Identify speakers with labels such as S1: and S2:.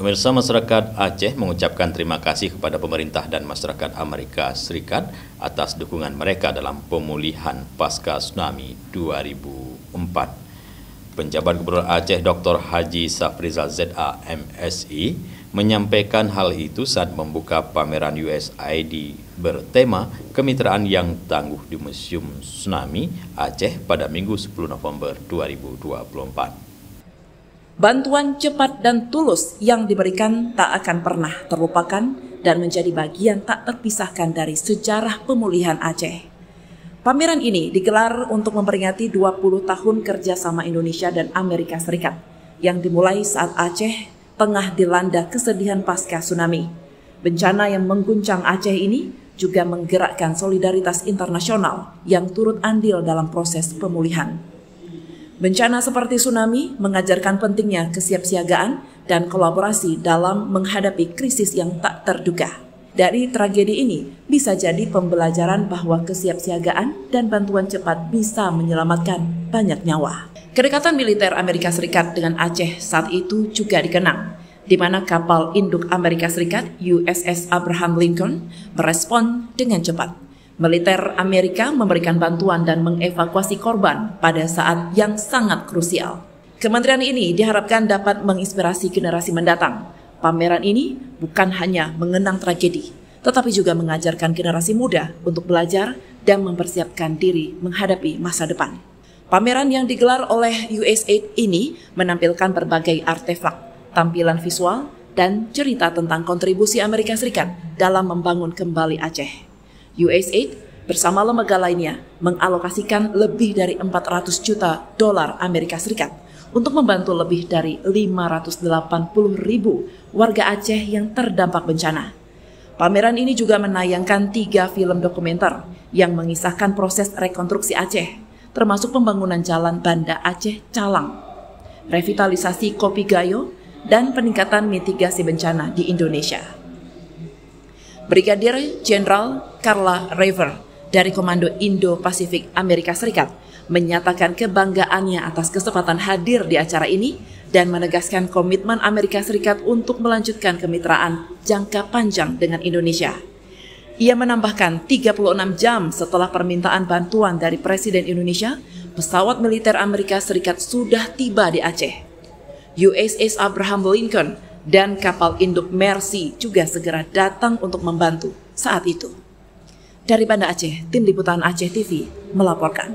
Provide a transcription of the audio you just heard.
S1: Pemirsa, masyarakat Aceh mengucapkan terima kasih kepada pemerintah dan masyarakat Amerika Serikat atas dukungan mereka dalam pemulihan pasca tsunami 2004. Penjabat Gubernur Aceh Dr. Haji Safrizal ZA MSI menyampaikan hal itu saat membuka pameran USAID bertema Kemitraan yang Tangguh di Museum Tsunami Aceh pada Minggu 10 November 2024.
S2: Bantuan cepat dan tulus yang diberikan tak akan pernah terlupakan dan menjadi bagian tak terpisahkan dari sejarah pemulihan Aceh. Pameran ini digelar untuk memperingati 20 tahun kerjasama Indonesia dan Amerika Serikat yang dimulai saat Aceh tengah dilanda kesedihan pasca tsunami. Bencana yang mengguncang Aceh ini juga menggerakkan solidaritas internasional yang turut andil dalam proses pemulihan. Bencana seperti tsunami mengajarkan pentingnya kesiapsiagaan dan kolaborasi dalam menghadapi krisis yang tak terduga. Dari tragedi ini bisa jadi pembelajaran bahwa kesiapsiagaan dan bantuan cepat bisa menyelamatkan banyak nyawa. Kedekatan militer Amerika Serikat dengan Aceh saat itu juga dikenang, di mana kapal induk Amerika Serikat USS Abraham Lincoln merespon dengan cepat. Militer Amerika memberikan bantuan dan mengevakuasi korban pada saat yang sangat krusial. Kementerian ini diharapkan dapat menginspirasi generasi mendatang. Pameran ini bukan hanya mengenang tragedi, tetapi juga mengajarkan generasi muda untuk belajar dan mempersiapkan diri menghadapi masa depan. Pameran yang digelar oleh USAID ini menampilkan berbagai artefak, tampilan visual, dan cerita tentang kontribusi Amerika Serikat dalam membangun kembali Aceh. USAID bersama lembaga lainnya mengalokasikan lebih dari 400 juta dolar Amerika Serikat untuk membantu lebih dari 580.000 warga Aceh yang terdampak bencana. Pameran ini juga menayangkan 3 film dokumenter yang mengisahkan proses rekonstruksi Aceh, termasuk pembangunan jalan Banda Aceh Calang, revitalisasi Kopi Gayo, dan peningkatan mitigasi bencana di Indonesia. Brigadir Jenderal Carla Raver dari Komando Indo-Pasifik Amerika Serikat menyatakan kebanggaannya atas kesempatan hadir di acara ini dan menegaskan komitmen Amerika Serikat untuk melanjutkan kemitraan jangka panjang dengan Indonesia. Ia menambahkan 36 jam setelah permintaan bantuan dari Presiden Indonesia, pesawat militer Amerika Serikat sudah tiba di Aceh. USS Abraham Lincoln dan kapal induk Mercy juga segera datang untuk membantu saat itu. Dari Banda Aceh, Tim Liputan Aceh TV melaporkan.